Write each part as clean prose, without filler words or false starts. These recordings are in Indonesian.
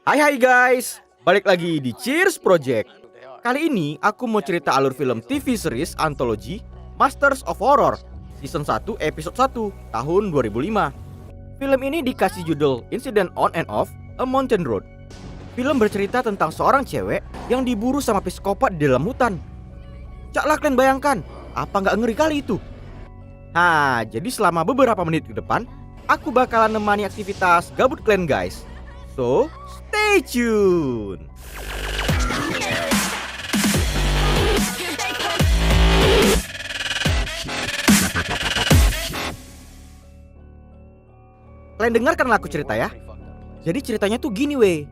Hai guys, balik lagi di Cheers Project. Kali ini aku mau cerita alur film TV series antologi Masters of Horror Season 1 Episode 1 tahun 2005. Film ini dikasih judul Incident on and Off a Mountain Road. Film bercerita tentang seorang cewek yang diburu sama psikopat di dalam hutan. Caklah kalian bayangkan, apa nggak ngeri kali itu? Nah, jadi selama beberapa menit ke depan aku bakalan nemani aktivitas gabut kalian guys. So, stay tune. Kalian dengarkanlah aku cerita ya. Jadi ceritanya tuh gini weh.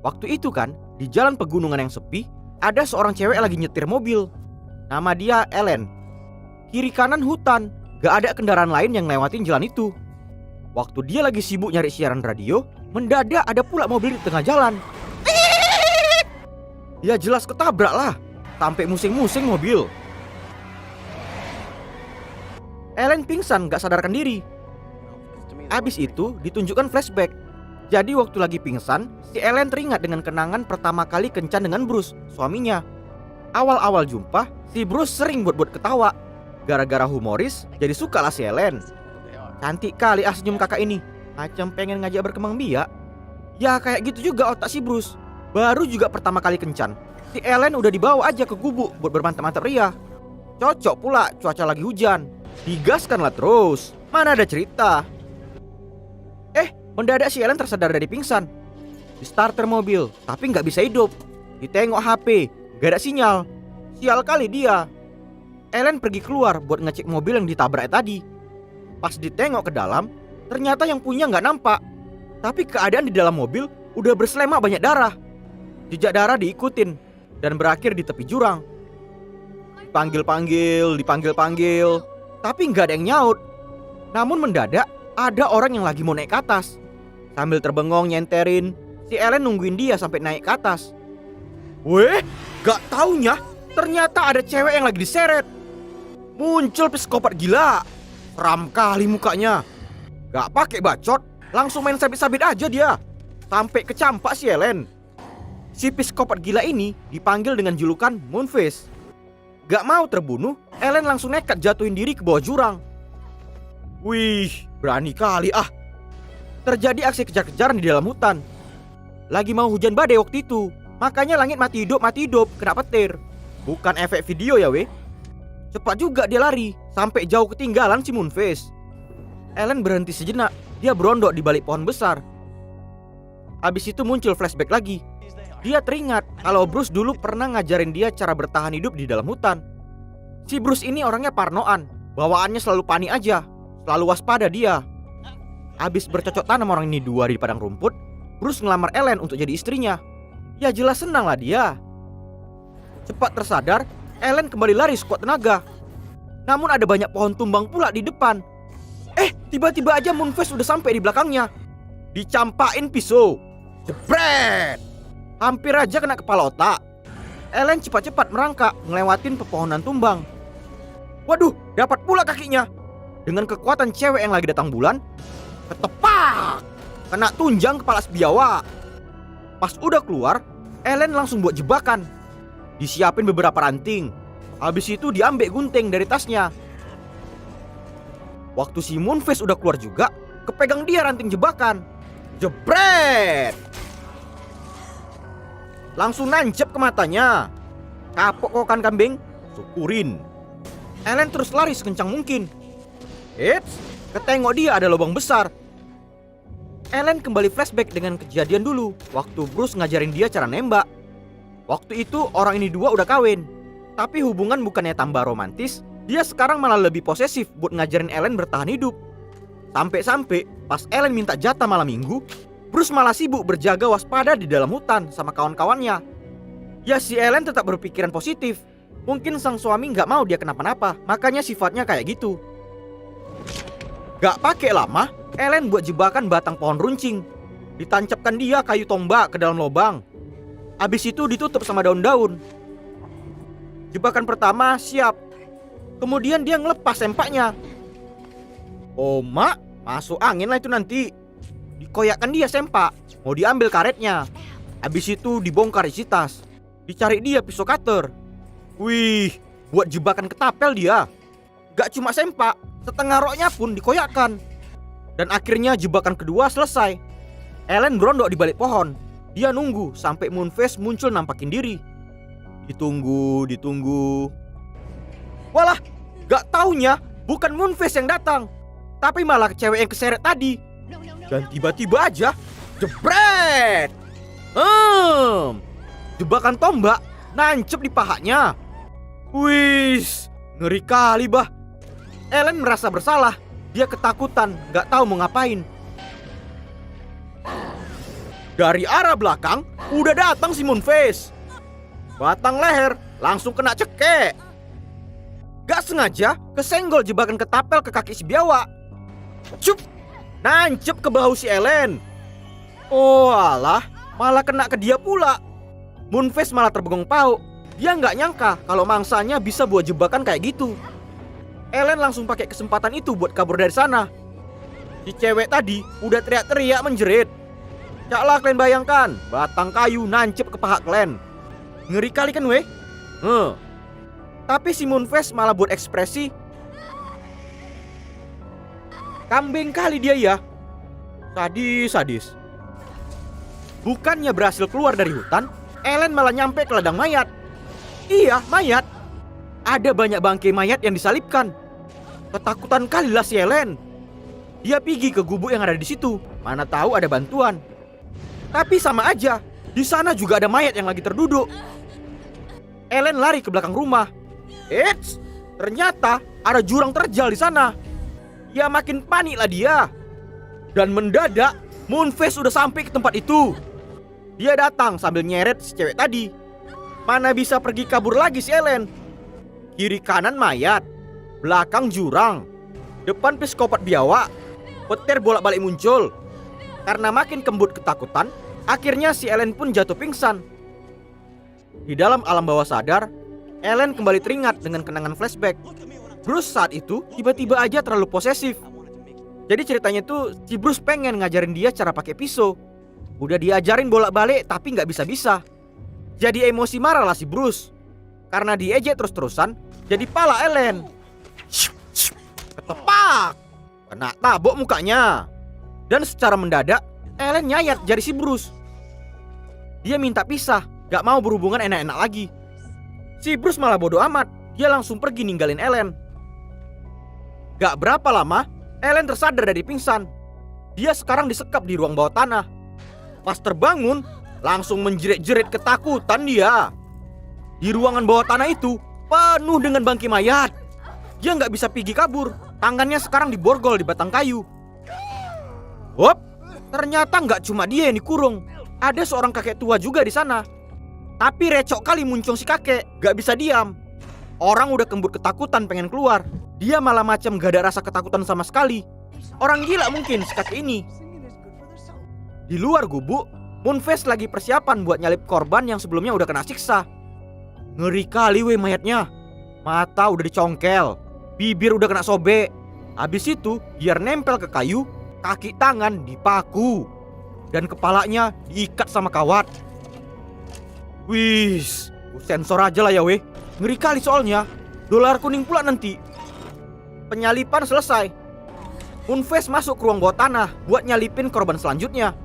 Waktu itu kan, di jalan pegunungan yang sepi, ada seorang cewek lagi nyetir mobil. Nama dia Ellen. Kiri kanan hutan, gak ada kendaraan lain yang lewatin jalan itu. Waktu dia lagi sibuk nyari siaran radio, mendadak ada pula mobil di tengah jalan. Ya jelas ketabrak lah, sampai musing-musing mobil. Ellen pingsan gak sadarkan diri. Abis itu ditunjukkan flashback. Jadi waktu lagi pingsan, si Ellen teringat dengan kenangan pertama kali kencan dengan Bruce, suaminya. Awal-awal jumpa, si Bruce sering buat-buat ketawa. Gara-gara humoris, jadi suka lah si Ellen. Cantik kali senyum kakak ini, macam pengen ngajak berkembang biak. Ya kayak gitu juga otak si Bruce. Baru juga pertama kali kencan, si Ellen udah dibawa aja ke gubuk buat bermantap-mantap ria. Cocok pula cuaca lagi hujan. Digaskanlah terus, mana ada cerita. Mendadak si Ellen tersadar dari pingsan. Di starter mobil, tapi gak bisa hidup. Ditengok HP, gak ada sinyal. Sial kali dia. Ellen pergi keluar buat ngecek mobil yang ditabrak tadi. Pas ditengok ke dalam, ternyata yang punya gak nampak. Tapi keadaan di dalam mobil udah berselema banyak darah. Jejak darah diikutin dan berakhir di tepi jurang. Dipanggil-panggil, tapi gak ada yang nyaut. Namun mendadak ada orang yang lagi mau naik ke atas. Sambil terbengong nyenterin, si Ellen nungguin dia sampai naik ke atas. Weh, gak taunya ternyata ada cewek yang lagi diseret. Muncul psikopat gila. Seram kali mukanya. Gak pakai bacot, langsung main sabit-sabit aja dia. Sampai kecampak si Ellen. Si psikopat gila ini dipanggil dengan julukan Moonface. Gak mau terbunuh, Ellen langsung nekat jatuhin diri ke bawah jurang. Wih, berani kali Terjadi aksi kejar-kejaran di dalam hutan. Lagi mau hujan badai waktu itu, makanya langit mati hidup, kena petir. Bukan efek video ya weh. Cepat juga dia lari, sampai jauh ketinggalan si Moonface. Ellen berhenti sejenak, dia berondok di balik pohon besar. Habis itu muncul flashback lagi. Dia teringat kalau Bruce dulu pernah ngajarin dia cara bertahan hidup di dalam hutan. Si Bruce ini orangnya parnoan, bawaannya selalu panik aja, selalu waspada dia. Habis bercocok tanam orang ini 2 hari di padang rumput, Bruce ngelamar Ellen untuk jadi istrinya. Ya jelas senang lah dia. Cepat tersadar, Ellen kembali lari sekuat tenaga. Namun ada banyak pohon tumbang pula di depan. Tiba-tiba aja Moonface udah sampai di belakangnya. Dicampain pisau. Jebret! Hampir aja kena kepala otak. Ellen cepat-cepat merangkak ngelewatin pepohonan tumbang. Waduh, dapat pula kakinya. Dengan kekuatan cewek yang lagi datang bulan, ketepak! Kena tunjang kepala sebiawak. Pas udah keluar, Ellen langsung buat jebakan. Disiapin beberapa ranting. Habis itu diambil gunting dari tasnya. Waktu si Moonface udah keluar juga, kepegang dia ranting jebakan. Jebret! Langsung nancep ke matanya. Kapok kok kan kambing? Syukurin. Ellen terus lari sekencang mungkin. Eits, ketengok dia ada lubang besar. Ellen kembali flashback dengan kejadian dulu waktu Bruce ngajarin dia cara nembak. Waktu itu orang ini 2 udah kawin. Tapi hubungan bukannya tambah romantis, dia sekarang malah lebih posesif buat ngajarin Ellen bertahan hidup. Sampai-sampai pas Ellen minta jatah malam minggu, Bruce malah sibuk berjaga waspada di dalam hutan sama kawan-kawannya. Ya si Ellen tetap berpikiran positif. Mungkin sang suami gak mau dia kenapa-napa, makanya sifatnya kayak gitu. Gak pakai lama, Ellen buat jebakan batang pohon runcing. Ditancapkan dia kayu tombak ke dalam lubang. Habis itu ditutup sama daun-daun. Jebakan pertama siap. Kemudian dia ngelepas sempaknya. Oh mak, masuk angin lah itu nanti. dikoyakkan dia sempak. Mau diambil karetnya. Habis itu dibongkar isi tas. Dicari dia pisau cutter. Wih, buat jebakan ketapel dia. Gak cuma sempak, setengah roknya pun dikoyakkan. Dan akhirnya jebakan kedua selesai. Ellen berondok di balik pohon. Dia nunggu sampai Moonface muncul nampakin diri. Ditunggu. Walah, gak taunya bukan Moonface yang datang, tapi malah cewek yang keseret tadi. Dan tiba-tiba aja jebret. Jebakan tombak nancep di pahanya. Wis, ngeri kali bah. Ellen merasa bersalah. Dia ketakutan, gak tahu mau ngapain. Dari arah belakang udah datang si Moonface. Batang leher langsung kena cekek. Gak sengaja kesenggol jebakan ketapel ke kaki si biawak. Cup, nancep ke bahu si Ellen. Oh alah, malah kena ke dia pula. Moonface malah terbengong pauk. Dia gak nyangka kalau mangsanya bisa buat jebakan kayak gitu. Ellen langsung pakai kesempatan itu buat kabur dari sana. Si cewek tadi udah teriak-teriak menjerit. Caklah kalian bayangkan, batang kayu nancep ke paha kalian. Ngeri kali kan weh? Tapi si Moonface malah buat ekspresi kambing kali dia ya. Sadis. Bukannya berhasil keluar dari hutan, Ellen malah nyampe ke ladang mayat. Iya, mayat. Ada banyak bangkai mayat yang disalibkan. Ketakutan kalilah si Ellen. Dia pergi ke gubuk yang ada di situ. Mana tahu ada bantuan. Tapi sama aja, di sana juga ada mayat yang lagi terduduk. Ellen lari ke belakang rumah. Eits, ternyata ada jurang terjal di sana. Ya makin paniklah dia. Dan mendadak Moonface udah sampai ke tempat itu. Dia datang sambil nyeret si cewek tadi. Mana bisa pergi kabur lagi si Ellen. Kiri kanan mayat, belakang jurang, depan psikopat biawak. Petir bolak-balik muncul. Karena makin kembut ketakutan, akhirnya si Ellen pun jatuh pingsan. Di dalam alam bawah sadar, Ellen kembali teringat dengan kenangan flashback. Bruce saat itu tiba-tiba aja terlalu posesif. Jadi ceritanya tuh si Bruce pengen ngajarin dia cara pakai pisau. Udah diajarin bolak-balik tapi gak bisa-bisa. Jadi emosi marah lah si Bruce. Karena diejek terus-terusan, jadi pala Ellen. Ketepak, kena tabok mukanya. Dan secara mendadak Ellen nyayat jari si Bruce. Dia minta pisah, gak mau berhubungan enak-enak lagi. Si Bruce malah bodo amat. Dia langsung pergi ninggalin Ellen. Gak berapa lama Ellen tersadar dari pingsan. Dia sekarang disekap di ruang bawah tanah. Pas terbangun langsung menjerit-jerit ketakutan dia. Di ruangan bawah tanah itu penuh dengan bangkai mayat. Dia gak bisa pergi kabur. Tangannya sekarang diborgol di batang kayu. Hop, ternyata gak cuma dia yang dikurung. Ada seorang kakek tua juga di sana. Tapi recok kali muncung si kakek, gak bisa diam. Orang udah kembur ketakutan pengen keluar. Dia malah macam gak ada rasa ketakutan sama sekali. Orang gila mungkin si kakek ini. Di luar gubuk, Moonface lagi persiapan buat nyalip korban yang sebelumnya udah kena siksa. Ngeri kali weh mayatnya. Mata udah dicongkel, bibir udah kena sobek. Habis itu biar nempel ke kayu, kaki tangan dipaku, dan kepalanya diikat sama kawat. Wis, sensor aja lah ya weh. Ngeri kali soalnya. Dolar kuning pula nanti. Penyalipan selesai. Moonface masuk ke ruang bawah tanah buat nyalipin korban selanjutnya.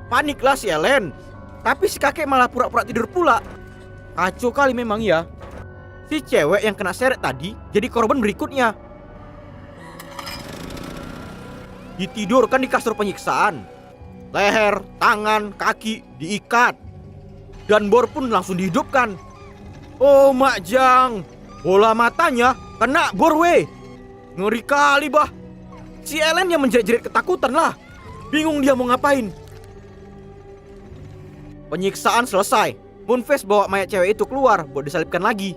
Paniklah si Ellen. Tapi si kakek malah pura-pura tidur pula. Kacau kali memang ya. Si cewek yang kena seret tadi jadi korban berikutnya. Ditidurkan di kasur penyiksaan. Leher, tangan, kaki diikat. Dan bor pun langsung dihidupkan. Oh Mak Jang, bola matanya kena bor weh. Ngeri kali bah. Si Ellen yang menjerit-jerit ketakutan lah. Bingung dia mau ngapain. Penyiksaan selesai. Moonface bawa mayat cewek itu keluar buat disalibkan lagi.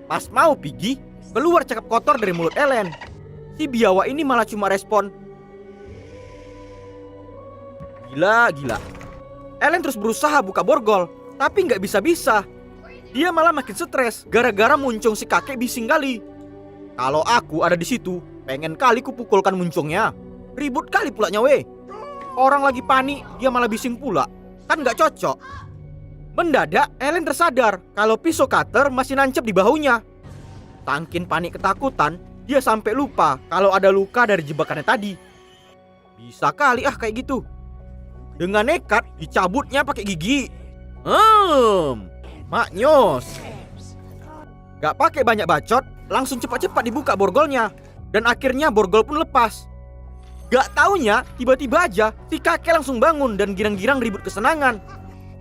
Pas mau pergi, keluar cakap kotor dari mulut Ellen. Si biawak ini malah cuma respon gila. Ellen terus berusaha buka borgol, tapi gak bisa-bisa. Dia malah makin stres gara-gara muncung si kakek bising kali. Kalau aku ada di situ, pengen kali kupukulkan muncungnya. Ribut kali pulanya weh. Orang lagi panik, dia malah bising pula. Kan gak cocok. Mendadak Ellen tersadar kalau pisau cutter masih nancep di bahunya. Saking panik ketakutan, dia sampai lupa kalau ada luka dari jebakannya tadi. Bisa kali kayak gitu. Dengan nekat dicabutnya pakai gigi. Maknyos. Gak pakai banyak bacot, langsung cepat-cepat dibuka borgolnya. Dan akhirnya borgol pun lepas. Gak taunya tiba-tiba aja si kakek langsung bangun dan girang-girang ribut kesenangan.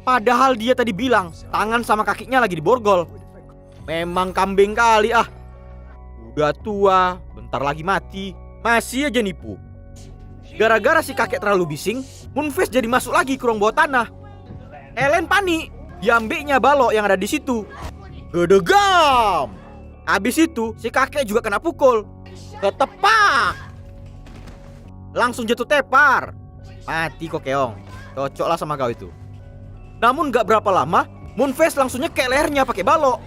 Padahal dia tadi bilang tangan sama kakinya lagi diborgol. Memang kambing kali Udah tua, bentar lagi mati, masih aja nipu. Gara-gara si kakek terlalu bising, Moonface jadi masuk lagi ke ruang bawah tanah. Ellen panik, diambilnya balok yang ada di situ. Gedegam. Habis itu si kakek juga kena pukul. Ketepak. Langsung jatuh tepar. Mati kok keong. Cocoklah sama kau itu. Namun gak berapa lama Moonface langsung nyekek lehernya pakai balok.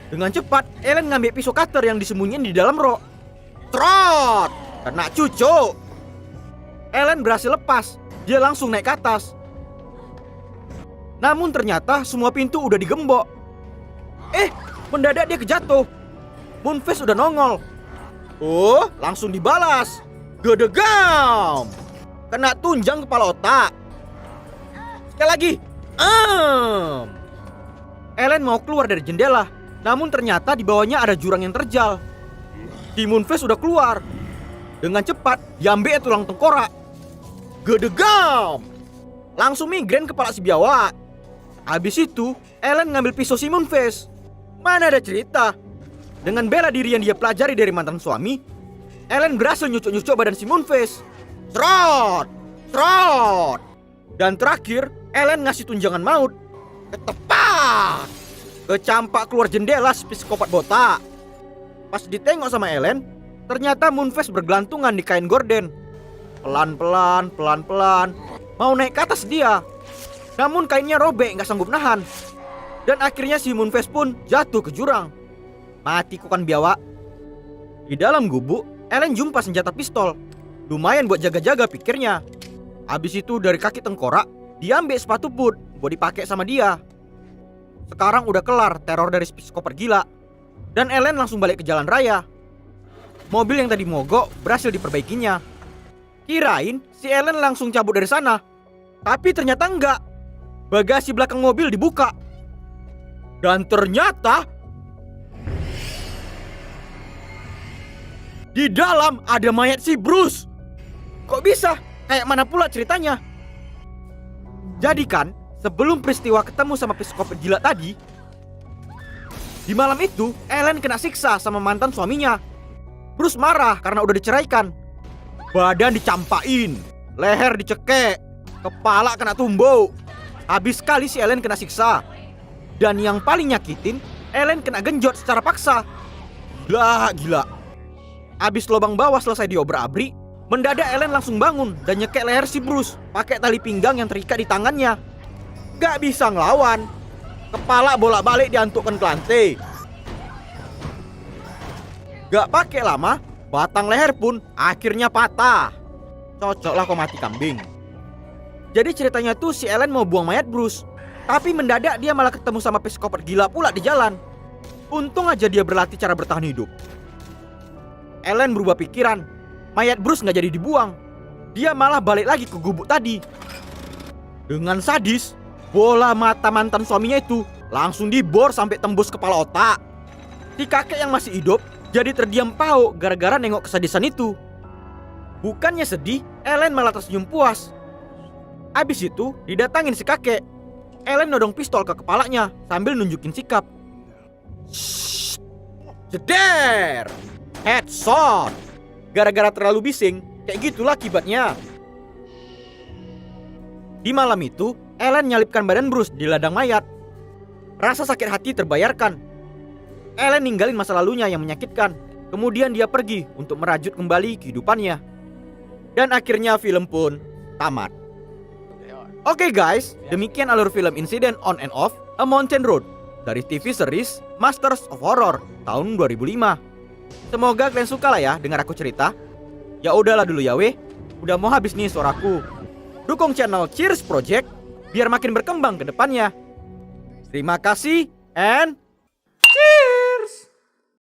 Dengan cepat Ellen ngambil pisau cutter yang disembunyiin di dalam rok. Trot. Kena cucuk. Ellen berhasil lepas. Dia langsung naik ke atas. Namun ternyata semua pintu udah digembok. Mendadak dia kejatuh. Moonface udah nongol. Langsung dibalas. Gedegam. Kena tunjang kepala otak. Sekali lagi. Ellen mau keluar dari jendela, namun ternyata di bawahnya ada jurang yang terjal. Si Moonface udah keluar. Dengan cepat diambil tulang tengkorak. Gedegam. Langsung migrain kepala si biawak. Habis itu Ellen ngambil pisau si Moonface. Mana ada cerita. Dengan bela diri yang dia pelajari dari mantan suami, Ellen berhasil nyucuk-nyucuk badan si Moonface. Trot. Trot. Dan terakhir Ellen ngasih tunjangan maut. Ketepak. Kecampak keluar jendela si psikopat botak. Pas ditengok sama Ellen, ternyata Moonface bergelantungan di kain gorden. Pelan-pelan, pelan-pelan mau naik ke atas dia. Namun kainnya robek, gak sanggup nahan. Dan akhirnya si Moonface pun jatuh ke jurang. Mati kok kan biawak. Di dalam gubuk Ellen jumpa senjata pistol. Lumayan buat jaga-jaga pikirnya. Habis itu dari kaki tengkorak diambil sepatu boot buat dipakai sama dia. Sekarang udah kelar teror dari psikopat gila. Dan Ellen langsung balik ke jalan raya. Mobil yang tadi mogok berhasil diperbaikinya. Kirain si Ellen langsung cabut dari sana. Tapi ternyata enggak. Bagasi belakang mobil dibuka. Dan ternyata di dalam ada mayat si Bruce. Kok bisa? Kayak mana pula ceritanya? Jadi kan, sebelum peristiwa ketemu sama psikopat gila tadi, di malam itu Ellen kena siksa sama mantan suaminya. Bruce marah karena udah diceraikan. Badan dicampain, leher dicekek, kepala kena tumbuk. Habis sekali si Ellen kena siksa. Dan yang paling nyakitin, Ellen kena genjot secara paksa. Gila. Abis lubang bawah selesai diobrak-abrik, mendadak Ellen langsung bangun dan nyekek leher si Bruce pakai tali pinggang yang terikat di tangannya. Gak bisa ngelawan. Kepala bolak-balik diantukkan ke lantai. Gak pakai lama, batang leher pun akhirnya patah. Cocoklah kau mati kambing. Jadi ceritanya tuh si Ellen mau buang mayat Bruce, tapi mendadak dia malah ketemu sama psikopat gila pula di jalan. Untung aja dia berlatih cara bertahan hidup. Ellen berubah pikiran. Mayat Bruce gak jadi dibuang. Dia malah balik lagi ke gubuk tadi. Dengan sadis, bola mata mantan suaminya itu langsung dibor sampai tembus kepala otak. Si kakek yang masih hidup jadi terdiam pau gara-gara nengok kesadisan itu. Bukannya sedih, Ellen malah tersenyum puas. Abis itu didatangin si kakek. Ellen nodong pistol ke kepalanya sambil nunjukin sikap. Shhh. Jeder. Headshot. Gara-gara terlalu bising, kayak gitulah akibatnya. Di malam itu, Ellen nyalipkan badan Bruce di ladang mayat. Rasa sakit hati terbayarkan. Ellen ninggalin masa lalunya yang menyakitkan. Kemudian dia pergi untuk merajut kembali kehidupannya. Dan akhirnya film pun tamat. Oke guys, demikian alur film Incident on and Off A Mountain Road dari TV series Masters of Horror tahun 2005. Semoga kalian suka lah ya dengar aku cerita. Ya udahlah dulu ya weh, udah mau habis nih suaraku. dukung channel Cheers Project biar makin berkembang ke depannya. Terima kasih and